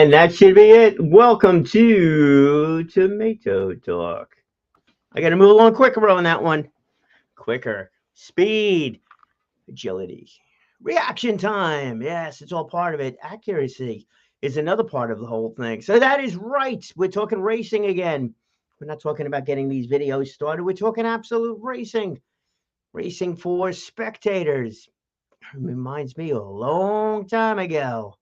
And that should be it. Welcome to Tomato Talk. I got to move along quicker on that one. Quicker. Speed, agility, reaction time. Yes, it's all part of it. Accuracy is another part of the whole thing. So that is right. We're talking racing again. We're not talking about getting these videos started. We're talking absolute racing. Racing for spectators. Reminds me of a long time ago.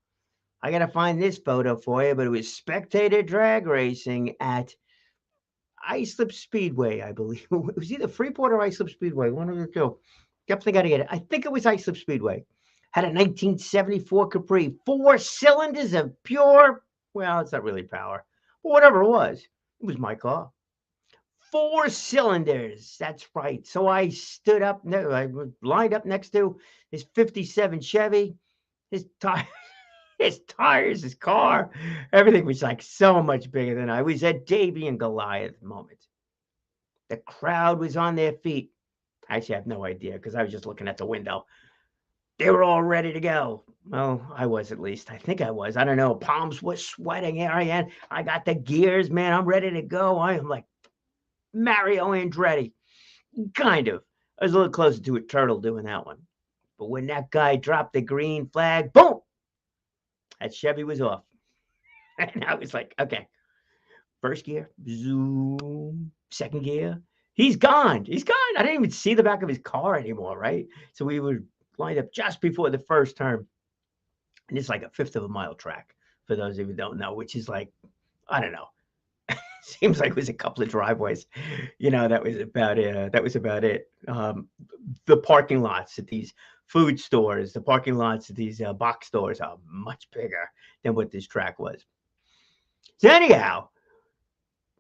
I got to find this photo for you, but it was spectator drag racing at Islip Speedway, I believe. It was either Freeport or Islip Speedway, one of the two. Definitely got to get it. I think it was Islip Speedway. Had a 1974 Capri, 4 cylinders of pure, well, it's not really power, but whatever it was my car. 4 cylinders. That's right. So I stood up, I lined up next to his 57 Chevy, his tire. His tires, his car, everything was like so much bigger than I was at Davy and Goliath moment. The crowd was on their feet. Actually, I have no idea because I was just looking at the window. They were all ready to go. Well, I was at least. I think I was. I don't know. Palms were sweating. Here I am. I got the gears, man. I'm ready to go. I am like Mario Andretti. Kind of. I was a little closer to a turtle doing that one. But when that guy dropped the green flag, boom! That Chevy was off. And I was like, okay, first gear, zoom, second gear, he's gone. He's gone. I didn't even see the back of his car anymore, right? So we were lined up just before the first turn. And it's like a fifth of a mile track, for those of you who don't know, which is like, I don't know. Seems like it was a couple of driveways. That was about it. The parking lots at these food stores, the parking lots at these box stores are much bigger than what this track was. So anyhow,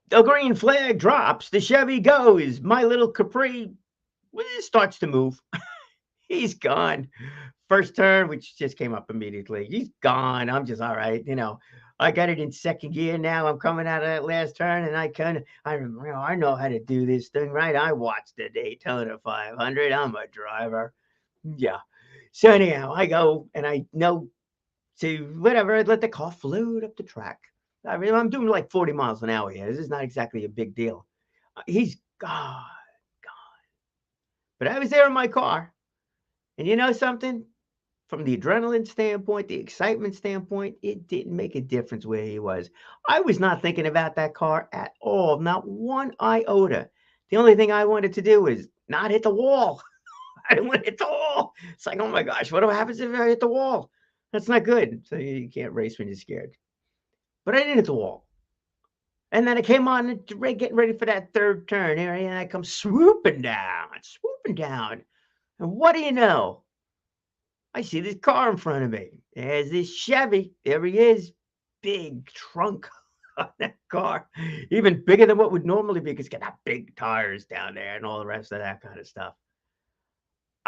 the green flag drops, the Chevy goes, my little Capri starts to move. He's gone. First turn, which just came up immediately. He's gone. I'm just all right. I got it in second gear now. I'm coming out of that last turn, and I know how to do this thing, right? I watched the Daytona 500. I'm a driver. Yeah. So anyhow, I go and I know to whatever. I let the car float up the track. I mean, I'm doing like 40 miles an hour here. This is not exactly a big deal. He's gone. But I was there in my car. And you know something? From the adrenaline standpoint, the excitement standpoint, it didn't make a difference where he was. I was not thinking about that car at all, not one iota. The only thing I wanted to do was not hit the wall. I didn't want to hit the wall. It's like, oh my gosh, what happens if I hit the wall? That's not good. So you can't race when you're scared. But I didn't hit the wall. And then I came on getting ready for that third turn area, and I come swooping down. And what do you know? I see this car in front of me. There's this Chevy. There he is. Big trunk on that car. Even bigger than what would normally be because it's got big tires down there and all the rest of that kind of stuff.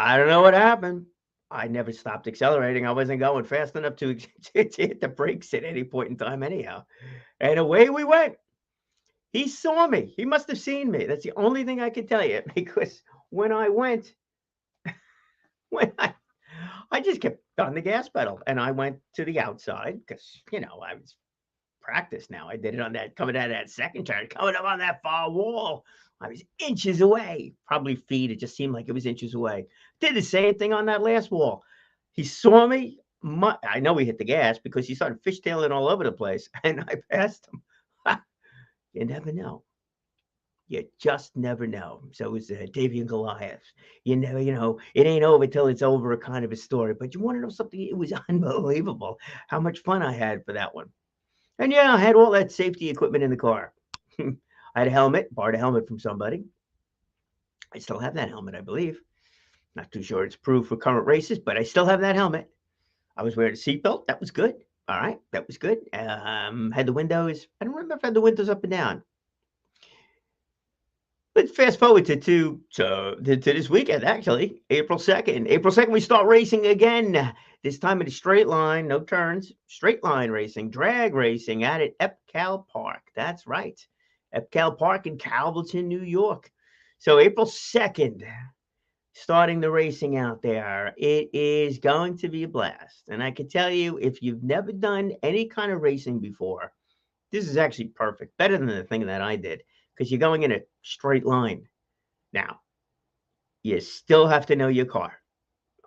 I don't know what happened. I never stopped accelerating. I wasn't going fast enough to hit the brakes at any point in time anyhow. And away we went. He saw me. He must have seen me. That's the only thing I can tell you because when I went, I just kept on the gas pedal and I went to the outside because, I was practiced now. I did it on that, coming out of that second turn, coming up on that far wall. I was inches away, probably feet. It just seemed like it was inches away. Did the same thing on that last wall. He saw me. I know he hit the gas because he started fishtailing all over the place and I passed him. You never know. You just never know. So it was Davy and Goliath. You know, it ain't over till it's over kind of a story. But you want to know something? It was unbelievable how much fun I had for that one. And yeah, I had all that safety equipment in the car. I had a helmet, borrowed a helmet from somebody. I still have that helmet, I believe. Not too sure it's approved for current races, but I still have that helmet. I was wearing a seatbelt. That was good. All right, that was good. Had the windows. I don't remember if I had the windows up and down. Let's fast forward to this weekend, actually, April 2nd. April 2nd, we start racing again. This time in a straight line, no turns, straight line racing, drag racing out at Epcal Park. That's right. Epcal Park in Calverton, New York. So April 2nd, starting the racing out there. It is going to be a blast. And I can tell you, if you've never done any kind of racing before, this is actually perfect. Better than the thing that I did because you're going in a straight line. Now, you still have to know your car.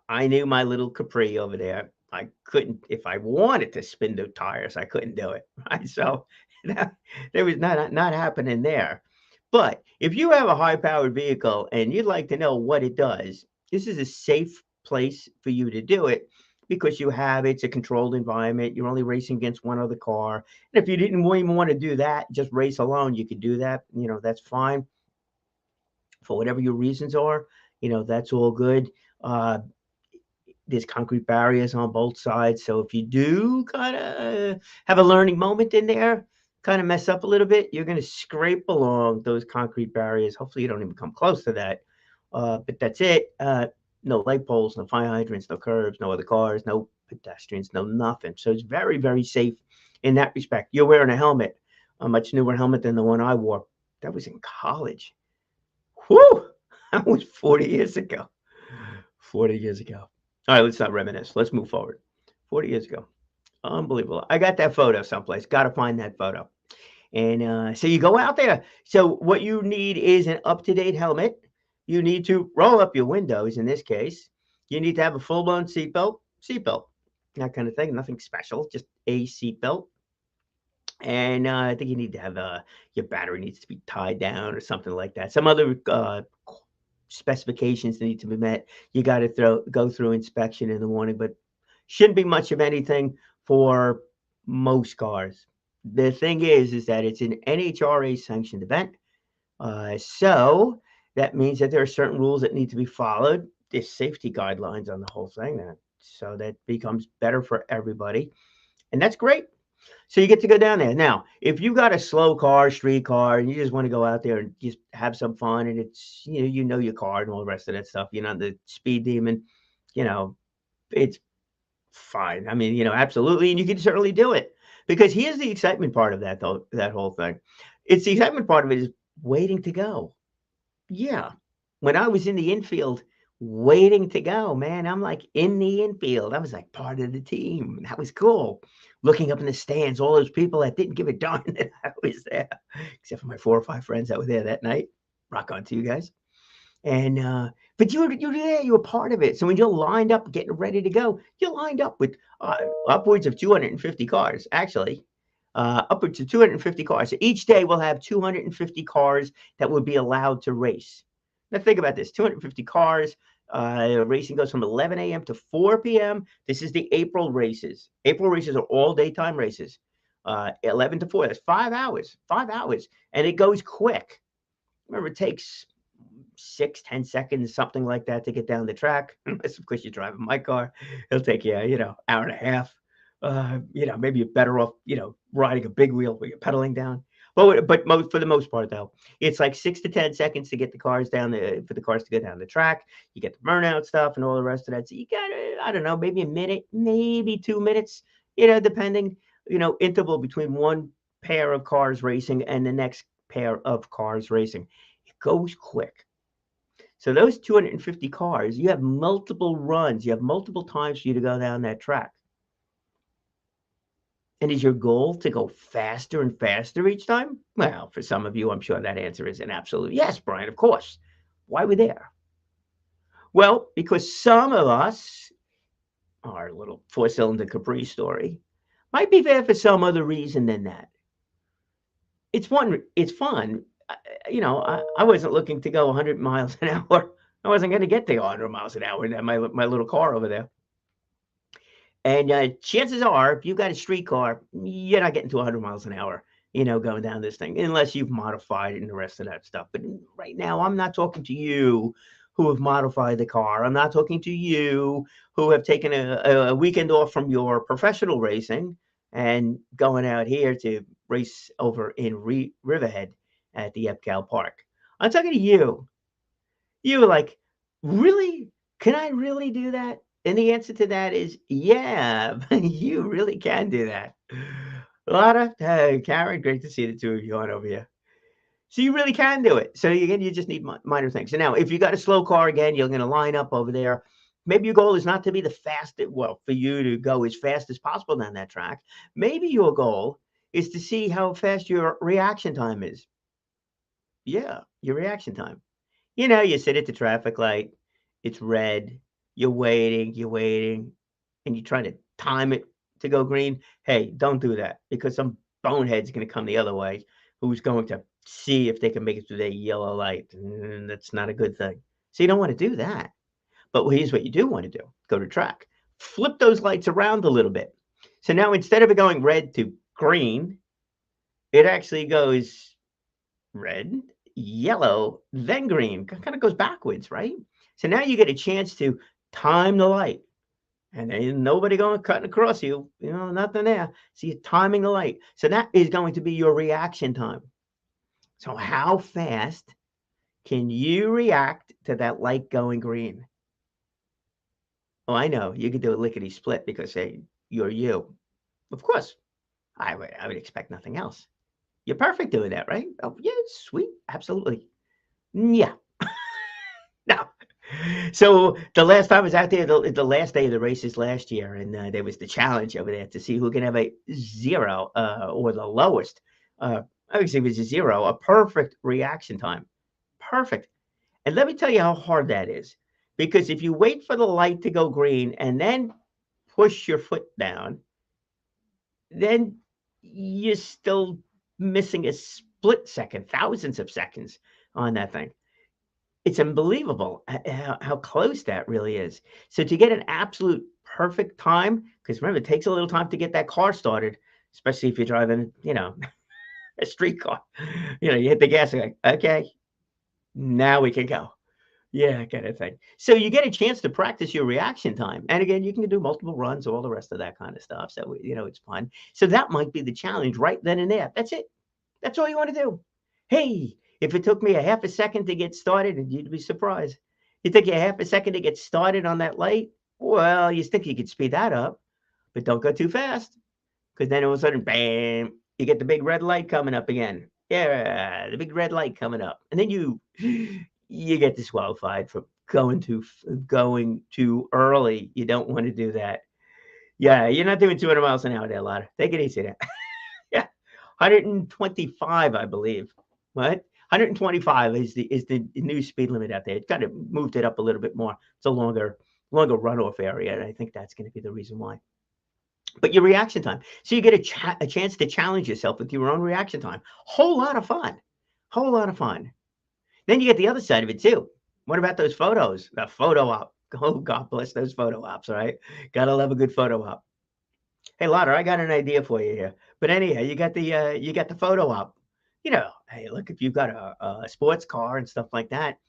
I knew my little Capri over there. I couldn't, if I wanted to spin the tires, I couldn't do it. Right. So that, there was not happening there. But if you have a high powered vehicle and you'd like to know what it does, this is a safe place for you to do it because it's a controlled environment. You're only racing against one other car. And if you didn't even want to do that, just race alone, you could do that. That's fine for whatever your reasons are. That's all good. Uh, there's concrete barriers on both sides. So if you do kind of have a learning moment in there, kind of mess up a little bit, you're going to scrape along those concrete barriers. Hopefully, you don't even come close to that. But that's it. No light poles, no fire hydrants, no curbs, no other cars, no pedestrians, no nothing. So it's very, very safe in that respect. You're wearing a helmet, a much newer helmet than the one I wore. That was in college. Whew! That was 40 years ago. 40 years ago. All right, let's not reminisce. Let's move forward. 40 years ago. Unbelievable. I got that photo someplace. Got to find that photo. And so you go out there. So what you need is an up-to-date helmet. You need to roll up your windows in this case. You need to have a full-blown seatbelt, that kind of thing. Nothing special, just a seatbelt. And I think you need to have your battery needs to be tied down or something like that. Some other specifications that need to be met. You got to go through inspection in the morning, but shouldn't be much of anything for most cars. The thing is that it's an NHRA sanctioned event. So that means that there are certain rules that need to be followed. There's safety guidelines on the whole thing. So that becomes better for everybody. And that's great. So you get to go down there. Now, if you got a slow car, street car, and you just want to go out there and just have some fun, and it's you know your car and all the rest of that stuff, you're not the speed demon, you know, it's fine. I mean, absolutely, and you can certainly do it because here's the excitement part of that though. That whole thing, it's the excitement part of it is waiting to go. Yeah. When I was in the infield waiting to go, man, I'm like in the infield. I was like part of the team. That was cool. Looking up in the stands, all those people that didn't give a darn that I was there, except for my 4 or 5 friends that were there that night. Rock on to you guys. And but you're there, you were part of it. So when you're lined up getting ready to go, you're lined up with upwards of 250 cars, actually. Upwards of 250 cars. So each day we'll have 250 cars that will be allowed to race. Now think about this: 250 cars. Racing goes from 11 a.m. to 4 p.m. This is the April races. April races are all daytime races. 11 to 4. That's 5 hours. 5 hours, and it goes quick. Remember, it takes 6-10 seconds, something like that, to get down the track. Unless, of course, you're driving my car, it'll take you, hour and a half. Maybe you're better off, riding a big wheel where you're pedaling down. But for the most part, though, it's like 6 to 10 seconds to get the cars down for the cars to go down the track. You get the burnout stuff and all the rest of that. So you got, I don't know, maybe a minute, maybe 2 minutes, depending, interval between one pair of cars racing and the next pair of cars racing. It goes quick. So those 250 cars, you have multiple runs. You have multiple times for you to go down that track. And is your goal to go faster and faster each time? Well, for some of you, I'm sure that answer is an absolute yes, Brian, of course. Why we're there? Well, because some of us, our little 4-cylinder Capri story, might be there for some other reason than that. It's fun. It's fun. I wasn't looking to go 100 miles an hour. I wasn't going to get to 100 miles an hour in my little car over there. And chances are, if you got a street car, you're not getting to 100 miles an hour, going down this thing, unless you've modified it and the rest of that stuff. But right now, I'm not talking to you who have modified the car. I'm not talking to you who have taken a weekend off from your professional racing and going out here to race over in Riverhead at the Epcal Park. I'm talking to you. You were like, really? Can I really do that? And the answer to that is, yeah, you really can do that. Lotta, hey, Karen, great to see the two of you on over here. So you really can do it. So again, you just need minor things. So now, if you got a slow car again, you're going to line up over there. Maybe your goal is not to be the fastest. Well, for you to go as fast as possible down that track. Maybe your goal is to see how fast your reaction time is. Yeah, your reaction time. You sit at the traffic light, it's red, you're waiting, and you're trying to time it to go green. Hey, don't do that because some bonehead's going to come the other way who's going to see if they can make it through that yellow light. And that's not a good thing. So you don't want to do that. But here's what you do want to do go to track, flip those lights around a little bit. So now instead of it going red to green, it actually goes red, yellow, then green. Kind of goes backwards, right? So now you get a chance to time the light. And there ain't nobody going cutting across you, nothing there. So you're timing the light. So that is going to be your reaction time. So how fast can you react to that light going green? Oh, I know you could do a lickety split because hey, you're you. Of course, I would expect nothing else. You're perfect doing that, right? Oh yeah, sweet, absolutely. Yeah. No. So the last time I was out there, the last day of the races last year, and there was the challenge over there to see who can have a zero or the lowest. Obviously, it was a zero, a perfect reaction time. Perfect. And let me tell you how hard that is. Because if you wait for the light to go green and then push your foot down, then you're still missing a split second, thousands of seconds on that thing. It's unbelievable how close that really is. So to get an absolute perfect time, because remember, it takes a little time to get that car started, especially if you're driving, a street car. You hit the gas and like, okay, now we can go. Yeah, kind of thing. So you get a chance to practice your reaction time. And again, you can do multiple runs, all the rest of that kind of stuff. So, it's fun. So that might be the challenge right then and there. That's it. That's all you want to do. Hey, if it took me a half a second to get started, and you'd be surprised. It took you a half a second to get started on that light. Well, you think you could speed that up, but don't go too fast because then all of a sudden, bam, you get the big red light coming up again. Yeah, the big red light coming up, and then you get disqualified for going too early. You don't want to do that. Yeah, you're not doing 200 miles an hour there, Lotta. Take it easy there. Yeah, 125, I believe. What? 125 is the new speed limit out there. It kind of moved it up a little bit more. It's a longer runoff area, and I think that's going to be the reason why. But your reaction time. So you get a chance to challenge yourself with your own reaction time. Whole lot of fun. Whole lot of fun. Then you get the other side of it too. What about those photos? The photo op. Oh, God bless those photo ops, right? Gotta love a good photo op. Hey, Lotter, I got an idea for you here. But anyhow, you got the photo op. Hey, look, if you've got a sports car and stuff like that,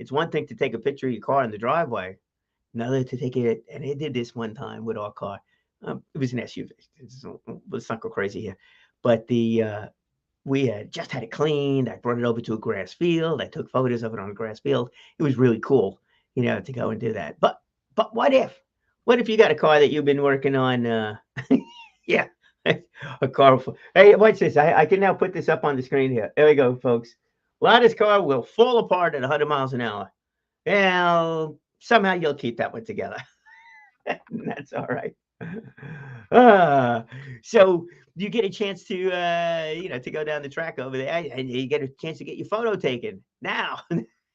it's one thing to take a picture of your car in the driveway. Another to take it, and they did this one time with our car. It was an SUV. Let's not go crazy here. But we had just had it cleaned. I brought it over to a grass field. I took photos of it on a grass field. It was really cool, to go and do that. But what if you got a car that you've been working on? Yeah, a car. Hey, watch this. I can now put this up on the screen here. There we go, folks. Lana's car will fall apart at 100 miles an hour. Well, somehow you'll keep that one together. That's all right. Ah, so you get a chance to go down the track over there, and you get a chance to get your photo taken. Now,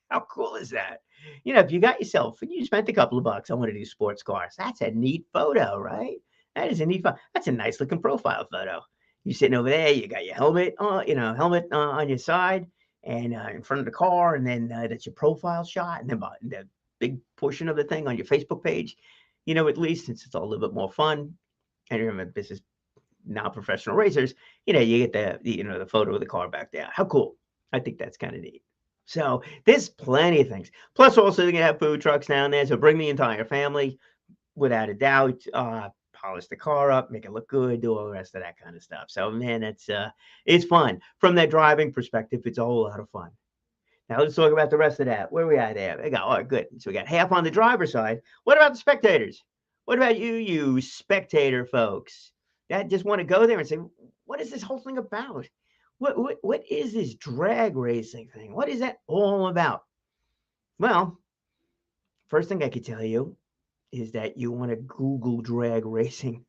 how cool is that? If you got yourself and you spent a couple of bucks on one of these sports cars, that's a neat photo, right? That is a neat photo. That's a nice looking profile photo. You're sitting over there, you got your helmet on your side and in front of the car, and then that's your profile shot, and then the big portion of the thing on your Facebook page. At least since it's a little bit more fun. And remember, this is now professional racers. You get the photo of the car back there. How cool! I think that's kind of neat. So there's plenty of things. Plus, also you're gonna have food trucks down there. So bring the entire family, without a doubt. Polish the car up, make it look good, do all the rest of that kind of stuff. So man, it's fun from that driving perspective. It's a whole lot of fun. Now let's talk about the rest of that. Where we at there? We got all right, good. So we got half on the driver's side. What about the spectators? What about you spectator folks that just want to go there and say, what is this whole thing about? What is this drag racing thing? What is that all about? Well, first thing I could tell you is that you want to Google drag racing.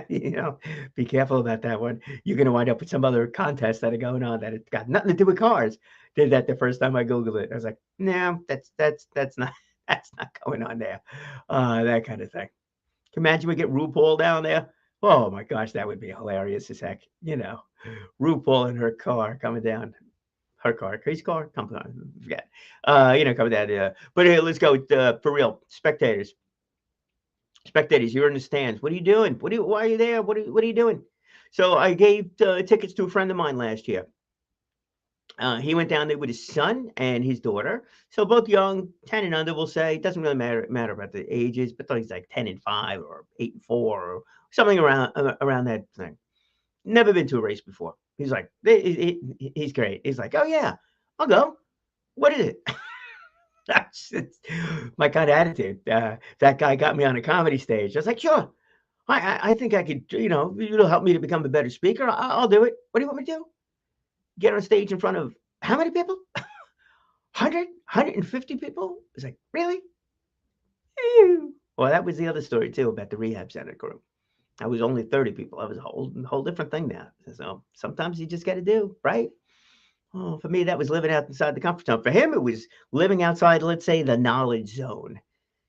You know, be careful about that one. You're going to wind up with some other contests that are going on that it's got nothing to do with cars. Did that the first time I Googled it. I was like, no, that's not that's not going on there. That kind of thing. Can you imagine we get RuPaul down there? Oh my gosh, that would be hilarious as heck. You know, RuPaul in her car coming down. Her car, Crazy car, come on, forget. Coming down. But hey, let's go for real. Spectators, you're in the stands. What are you doing? Why are you there? What are you doing? So I gave tickets to a friend of mine last year. He went down there with his son and his daughter. So both young, 10 and under, will say. It doesn't really matter about the ages, but he's like 10 and 5 or 8 and 4 or something around that thing. Never been to a race before. He's like, he's great. He's like, oh yeah, I'll go. What is it? That's my kind of attitude. That guy got me on a comedy stage. I was like, sure. I think I could, it'll help me to become a better speaker. I'll do it. What do you want me to do? Get on stage in front of how many people? 150 people? It's like, really? Well, that was the other story too about the rehab center crew. I was only 30 people. That was a whole different thing now. So sometimes you just got to do, right? Oh, for me, that was living outside the comfort zone. For him, it was living outside, let's say, the knowledge zone.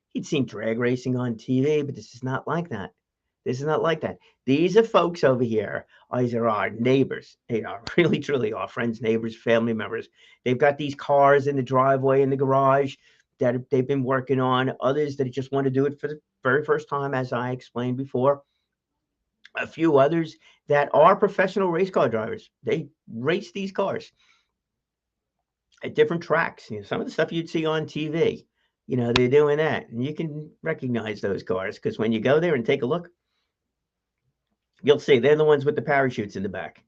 He'd seen drag racing on TV, but this is not like that. This is not like that. These are folks over here. These are our neighbors. They are really, truly our friends, neighbors, family members. They've got these cars in the driveway, in the garage that they've been working on. Others that just want to do it for the very first time, as I explained before. A few others that are professional race car drivers. They race these cars at different tracks. Some of the stuff you'd see on TV. They're doing that, and you can recognize those cars because when you go there and take a look, you'll see they're the ones with the parachutes in the back.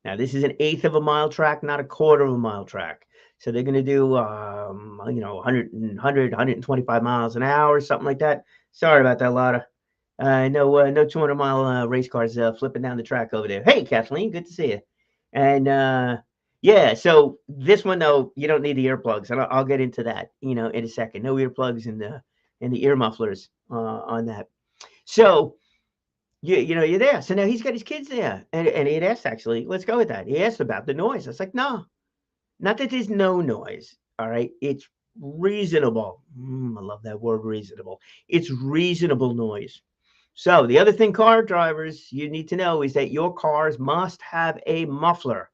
Now, this is an eighth of a mile track, not a quarter of a mile track. So they're going to do, 125 miles an hour, something like that. Sorry about that, Lotta. No 200-mile race cars flipping down the track over there. Hey, Kathleen, good to see you. And yeah, so this one though, you don't need the earplugs, and I'll get into that, in a second. No earplugs in the ear mufflers on that. So you're there. So now he's got his kids there, and he had asked actually, let's go with that. He asked about the noise. I was like, no, not that there's no noise. All right, it's reasonable. I love that word, reasonable. It's reasonable noise. So the other thing, car drivers, you need to know is that your cars must have a muffler.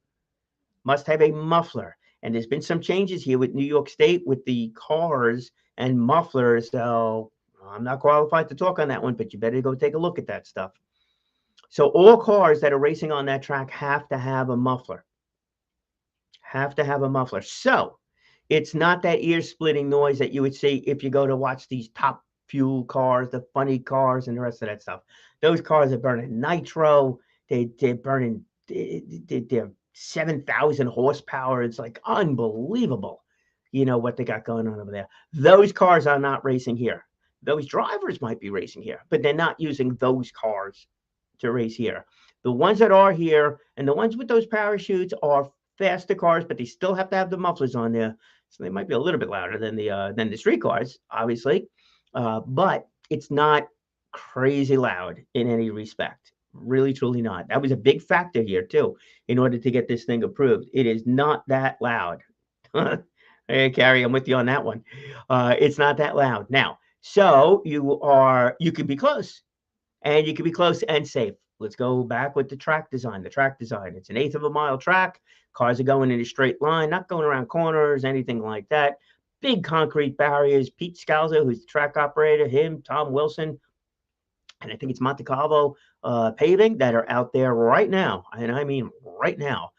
Must have a muffler. And there's been some changes here with New York State with the cars and mufflers. So I'm not qualified to talk on that one, but you better go take a look at that stuff. So all cars that are racing on that track have to have a muffler. Have to have a muffler. So it's not that ear splitting noise that you would see if you go to watch these top fuel cars, the funny cars, and the rest of that stuff. Those cars are burning nitro. They're burning. They're 7,000 horsepower. It's like unbelievable. What they got going on over there. Those cars are not racing here. Those drivers might be racing here, but they're not using those cars to race here. The ones that are here and the ones with those parachutes are faster cars, but they still have to have the mufflers on there. So they might be a little bit louder than the street cars, obviously, but it's not crazy loud in any respect. Really, truly not. That was a big factor here too, in order to get this thing approved. It is not that loud. Hey, Carrie, I'm with you on that one. It's not that loud now. So you could be close, and you can be close and safe. Let's go back with the track design. The track design. It's an eighth of a mile track. Cars are going in a straight line, not going around corners, anything like that. Big concrete barriers. Pete Scalzo, who's the track operator, him, Tom Wilson, and I think it's Monte Carlo paving that are out there right now, and I mean right now,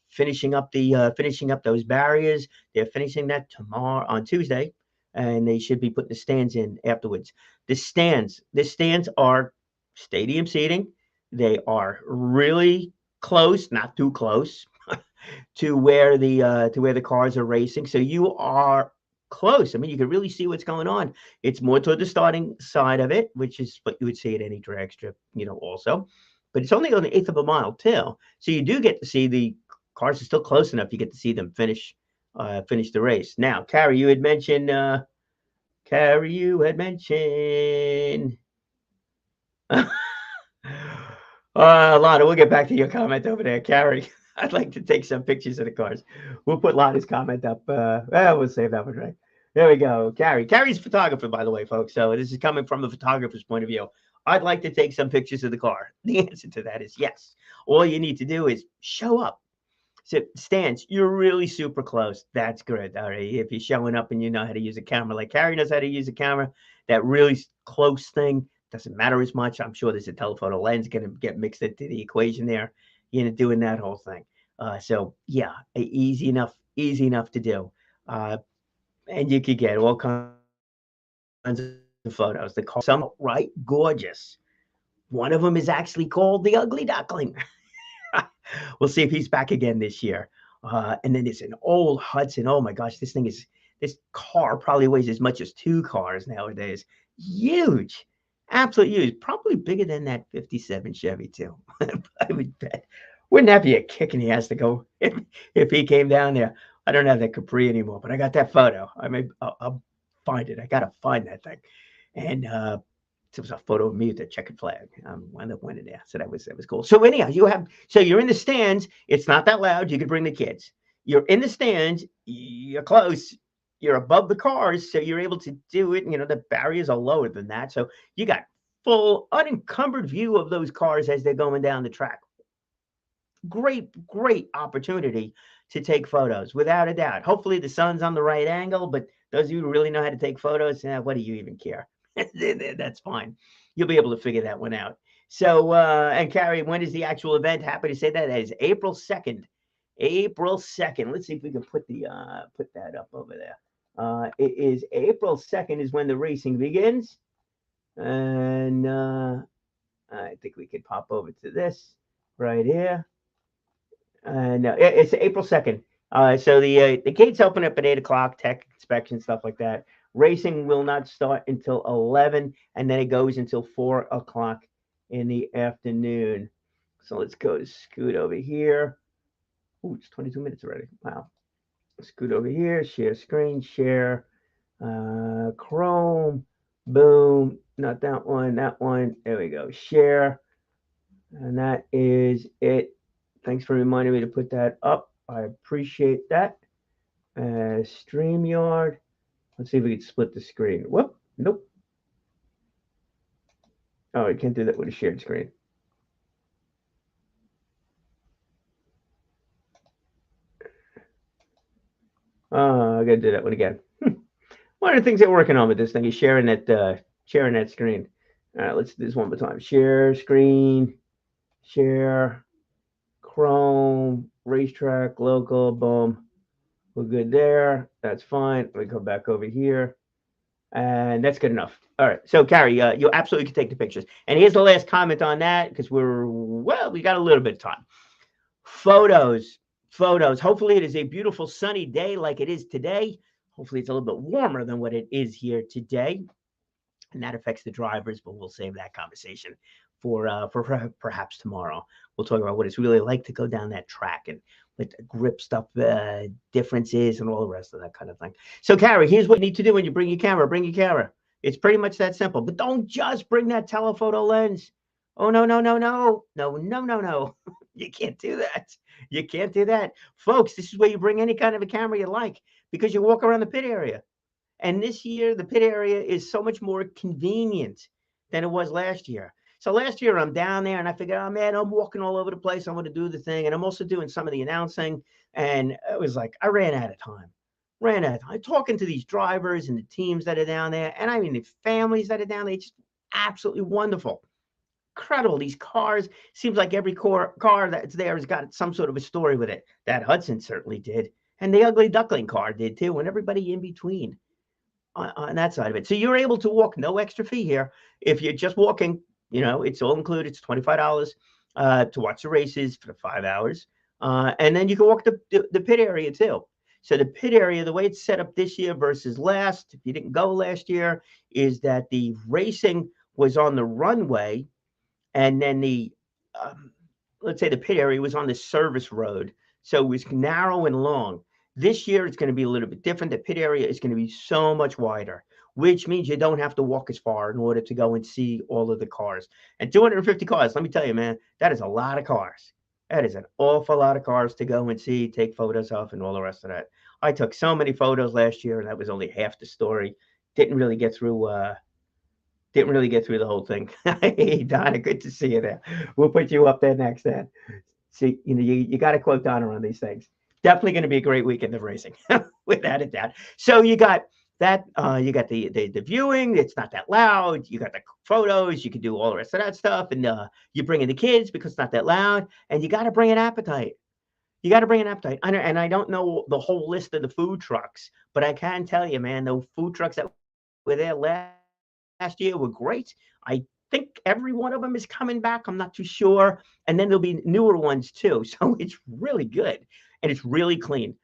finishing up those barriers. They're finishing that tomorrow on Tuesday, and they should be putting the stands in afterwards. The stands are stadium seating. They are really close, not too close, to where the cars are racing. So you are close. I mean, you can really see what's going on. It's more toward the starting side of it, which is what you would see at any drag strip, also. but it's only on the eighth of a mile too. So you do get to see the cars are still close enough. You get to see them finish the race. Now, Carrie, you had mentioned. Carrie, you had mentioned. Lana, we'll get back to your comment over there, Carrie. I'd like to take some pictures of the cars. We'll put Lana's comment up. We'll save that one, right? There we go. Carrie. Carrie's a photographer, by the way, folks. So this is coming from the photographer's point of view. I'd like to take some pictures of the car. The answer to that is yes. All you need to do is show up. So stands, you're really super close. That's good. All right. If you're showing up and you know how to use a camera, like Carrie knows how to use a camera, that really close thing doesn't matter as much. I'm sure there's a telephoto lens going to get mixed into the equation there. Doing that whole thing. So yeah, easy enough to do. And you could get all kinds of photos. The car, some right gorgeous. One of them is actually called the Ugly Duckling. We'll see if he's back again this year. And then it's an old Hudson. Oh my gosh, this car probably weighs as much as two cars nowadays. Huge, absolutely huge. Probably bigger than that '57 Chevy too. I would bet. Wouldn't that be a kick in the ass to go if he came down there? I don't have that Capri anymore, but I got that photo. I'll find it. I gotta find that thing. And it was a photo of me with the checkered flag. Wound up winning there, so that was cool. So anyhow, you're in the stands. It's not that loud. You could bring the kids. You're in the stands. You're close. You're above the cars, so you're able to do it. The barriers are lower than that, so you got full unencumbered view of those cars as they're going down the track. Great opportunity to take photos, without a doubt. Hopefully the sun's on the right angle, but those of you who really know how to take photos, what do you even care? That's fine. You'll be able to figure that one out. So, and Carrie, when is the actual event? Happy to say that is April 2nd. April 2nd. Let's see if we can put that up over there. It is April 2nd is when the racing begins. And I think we could pop over to this right here. No, it's April 2nd. So the gates open up at 8 o'clock, tech inspection, stuff like that. Racing will not start until 11, and then it goes until 4 o'clock in the afternoon. So let's go scoot over here. Ooh, it's 22 minutes already. Wow. Scoot over here, share screen, share, Chrome, boom. Not that one, that one. There we go. Share. And that is it. Thanks for reminding me to put that up. I appreciate that. StreamYard. Let's see if we can split the screen. Whoop. Nope. Oh, I can't do that with a shared screen. I gotta do that one again. One of the things they're working on with this thing is sharing that screen. All right, let's do this one more time. Share screen, share, Chrome, racetrack, local, boom. We're good there. That's fine. We go back over here. And that's good enough. All right. So, Carrie, you absolutely can take the pictures. And here's the last comment on that, because we got a little bit of time. Photos. Hopefully it is a beautiful sunny day like it is today. Hopefully it's a little bit warmer than what it is here today. And that affects the drivers, but we'll save that conversation for perhaps tomorrow. We'll talk about what it's really like to go down that track and what the grip stuff differences and all the rest of that kind of thing. So, Carrie, here's what you need to do when you bring your camera. Bring your camera. It's pretty much that simple. But don't just bring that telephoto lens. Oh, no. You can't do that. You can't do that. Folks, this is where you bring any kind of a camera you like, because you walk around the pit area. And this year, the pit area is so much more convenient than it was last year. So last year, I'm down there and I figured, oh, man, I'm walking all over the place. I'm going to do the thing. And I'm also doing some of the announcing. And it was like, I ran out of time. Talking to these drivers and the teams that are down there. And I mean, the families that are down there, it's just absolutely wonderful. Incredible. These cars, seems like every car that's there has got some sort of a story with it. That Hudson certainly did. And the Ugly Duckling car did too. And everybody in between on that side of it. So you're able to walk, no extra fee here. If you're just walking, it's all included. It's $25 to watch the races for the 5 hours. And then you can walk the pit area too. So the pit area, the way it's set up this year versus last, if you didn't go last year, is that the racing was on the runway, and then the um, let's say the pit area was on the service road, so it was narrow and long. This year it's going to be a little bit different. The pit area is going to be so much wider, which means you don't have to walk as far in order to go and see all of the cars. And 250 cars, let me tell you, man, that is a lot of cars. That is an awful lot of cars to go and see, take photos of, and all the rest of that. I took so many photos last year, and that was only half the story. Didn't really get through. Didn't really get through the whole thing. Hey, Donna, good to see you there. We'll put you up there next, then. See, you got to quote Donna on these things. Definitely going to be a great weekend of racing, without a doubt. So you got that. You got the viewing. It's not that loud. You got the photos. You can do all the rest of that stuff, and you bring in the kids because it's not that loud. And you got to bring an appetite. You got to bring an appetite. And I don't know the whole list of the food trucks, but I can tell you, man, the food trucks that were there last year were great. I think every one of them is coming back. I'm not too sure. And then there'll be newer ones too. So it's really good and it's really clean.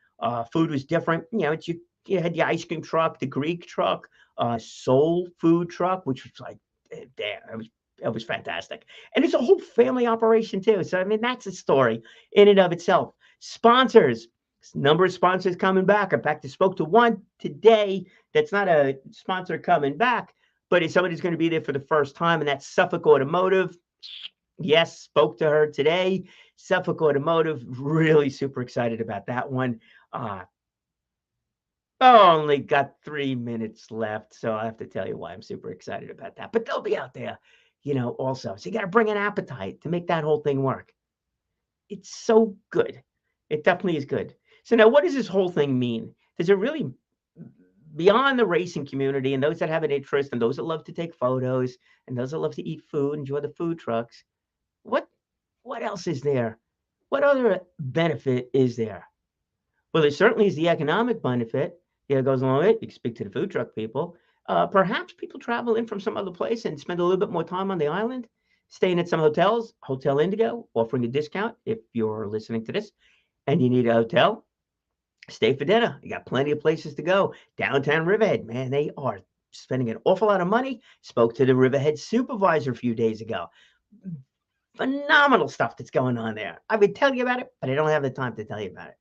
Food was different. It's you had the ice cream truck, the Greek truck, soul food truck, which was like, damn, it was fantastic. And it's a whole family operation too. So I mean, that's a story in and of itself. Sponsors, number of sponsors coming back. In fact, I spoke to one today that's not a sponsor coming back, but it's somebody who's going to be there for the first time, and that's Suffolk Automotive. Yes, spoke to her today. Suffolk Automotive, really super excited about that one. Only got 3 minutes left, so I have to tell you why I'm super excited about that. But they'll be out there, also. So you got to bring an appetite to make that whole thing work. It's so good. It definitely is good. So now, what does this whole thing mean? Does it really, beyond the racing community and those that have an interest and those that love to take photos and those that love to eat food, enjoy the food trucks, what else is there? What other benefit is there? Well, there certainly is the economic benefit. Yeah, it goes along with it. You can speak to the food truck people. Perhaps people travel in from some other place and spend a little bit more time on the island, staying at some hotels. Hotel Indigo offering a discount if you're listening to this and you need a hotel. Stay for dinner. You got plenty of places to go. Downtown Riverhead, man, they are spending an awful lot of money. Spoke to the Riverhead supervisor a few days ago. Phenomenal stuff that's going on there. I would tell you about it, but I don't have the time to tell you about it.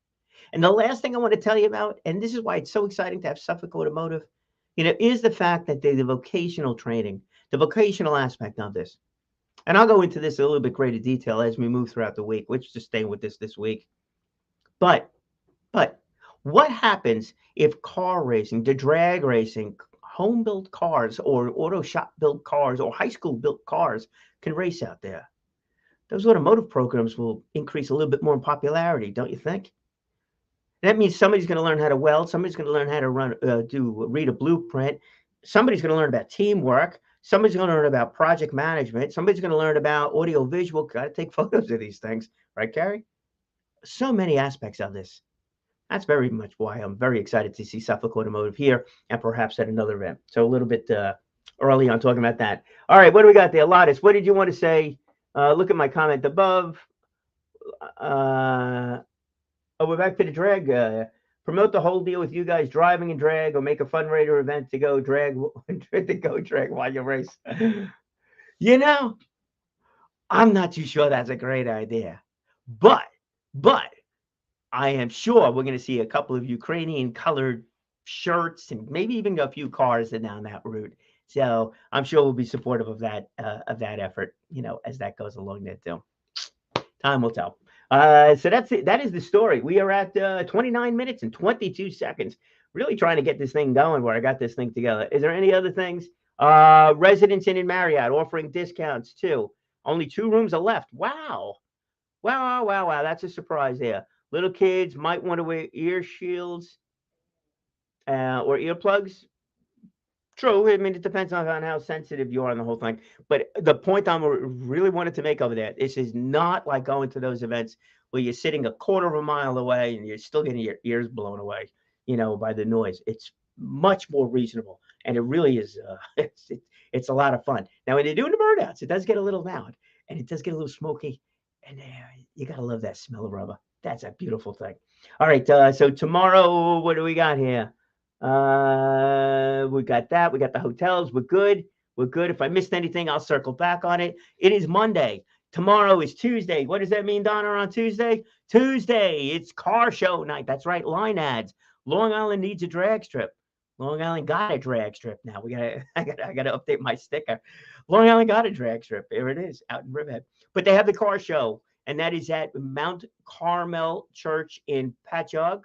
And the last thing I want to tell you about, and this is why it's so exciting to have Suffolk Automotive, is the fact that the vocational training, the vocational aspect of this. And I'll go into this in a little bit greater detail as we move throughout the week, which is staying with this week. But what happens if car racing, the drag racing, home-built cars or auto shop-built cars or high school-built cars can race out there? Those automotive programs will increase a little bit more in popularity, don't you think? That means somebody's going to learn how to weld. Somebody's going to learn how to read a blueprint. Somebody's going to learn about teamwork. Somebody's going to learn about project management. Somebody's going to learn about audio visual. Got to take photos of these things, right, Carrie? So many aspects of this. That's very much why I'm very excited to see Suffolk Automotive here and perhaps at another event. So a little bit early on talking about that. All right, what do we got there? Lotus, what did you want to say? Look at my comment above. We're back to the drag. Promote the whole deal with you guys driving and drag, or make a fundraiser event to go drag while you race. I'm not too sure that's a great idea, but I am sure we're going to see a couple of Ukrainian colored shirts and maybe even a few cars down that route. So I'm sure we'll be supportive of that effort, as that goes along there too. Time will tell. So that's it. That is the story. We are at 29 minutes and 22 seconds. Really trying to get this thing going where I got this thing together. Is there any other things? Residents in Marriott offering discounts too. Only 2 rooms are left. Wow. That's a surprise there. Little kids might want to wear ear shields or earplugs. True. I mean, it depends on how sensitive you are on the whole thing. But the point I really wanted to make over there, this is not like going to those events where you're sitting a quarter of a mile away and you're still getting your ears blown away, by the noise. It's much more reasonable, and it really is. It's a lot of fun. Now, when you're doing the burnouts, it does get a little loud, and it does get a little smoky, and you gotta love that smell of rubber. That's a beautiful thing. All right. So tomorrow, what do we got here? We got that. We got the hotels. We're good. If I missed anything, I'll circle back on it. It is Monday. Tomorrow is Tuesday. What does that mean, Donna, on Tuesday? Tuesday, it's car show night. That's right, line ads. Long Island needs a drag strip. Long Island got a drag strip now. I gotta update my sticker. Long Island got a drag strip. There it is, out in Riverhead. But they have the car show, and that is at Mount Carmel Church in Patchogue.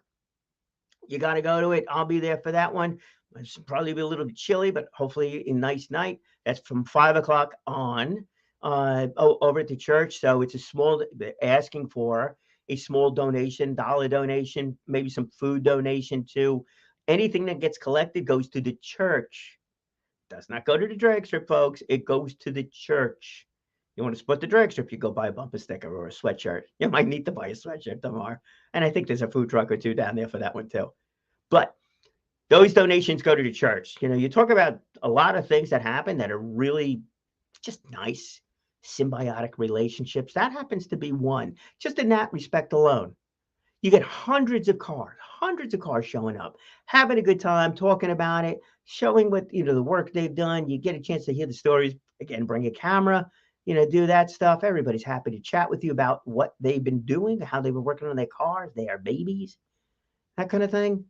You got to go to it. I'll be there for that one. It's probably be a little bit chilly, but hopefully a nice night. That's from 5 o'clock on over at the church. So it's a small, they're asking for a small donation, dollar donation, maybe some food donation too. Anything that gets collected goes to the church. Does not go to the drag strip, folks. It goes to the church. You want to split the drag strip, you go buy a bumper sticker or a sweatshirt. You might need to buy a sweatshirt tomorrow. And I think there's a food truck or two down there for that one too. But those donations go to the church. You talk about a lot of things that happen that are really just nice, symbiotic relationships. That happens to be one, just in that respect alone. You get hundreds of cars showing up, having a good time, talking about it, showing what, the work they've done. You get a chance to hear the stories. Again, bring a camera, do that stuff. Everybody's happy to chat with you about what they've been doing, how they've been working on their cars, their babies, that kind of thing.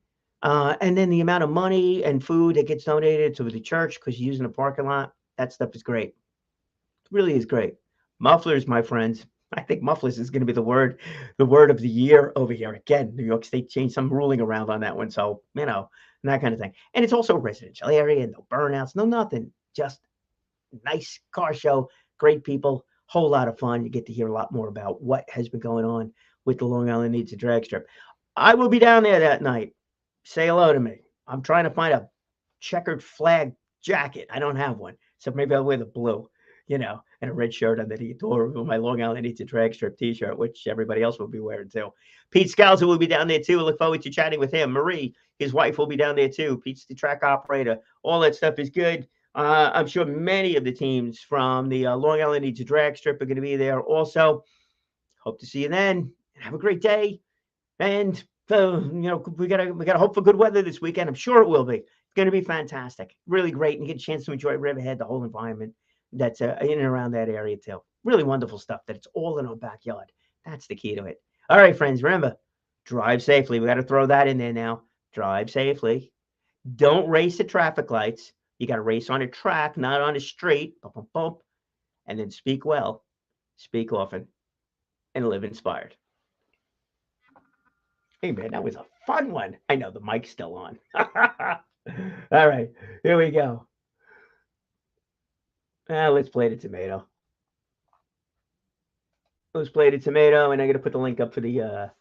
And then the amount of money and food that gets donated to the church because you're using the parking lot, that stuff is great. It really is great. Mufflers, my friends. I think mufflers is going to be the word of the year over here. Again, New York State changed some ruling around on that one. So, that kind of thing. And it's also a residential area, no burnouts, no nothing. Just nice car show, great people, whole lot of fun. You get to hear a lot more about what has been going on with the Long Island Needs a Drag Strip. I will be down there that night. Say hello to me. I'm trying to find a checkered flag jacket. I don't have one. So maybe I'll wear the blue, and a red shirt underneath, or my Long Island Needs a Drag Strip t-shirt, which everybody else will be wearing too. Pete Scalzo will be down there too. Look forward to chatting with him. Marie, his wife, will be down there too. Pete's the track operator. All that stuff is good. I'm sure many of the teams from the Long Island Needs a Drag Strip are going to be there also. Hope to see you then. Have a great day. And we gotta hope for good weather this weekend. I'm sure it will be. It's going to be fantastic, really great, and get a chance to enjoy Riverhead, the whole environment that's in and around that area too. Really wonderful stuff. That it's all in our backyard. That's the key to it. All right, friends. Remember, drive safely. We got to throw that in there now. Drive safely. Don't race at traffic lights. You got to race on a track, not on a street. Bump, bump, bump. And then speak well, speak often, and live inspired. Hey, man, that was a fun one. I know the mic's still on. All right, here we go. Let's play the tomato. Let's play the tomato, and I'm going to put the link up for the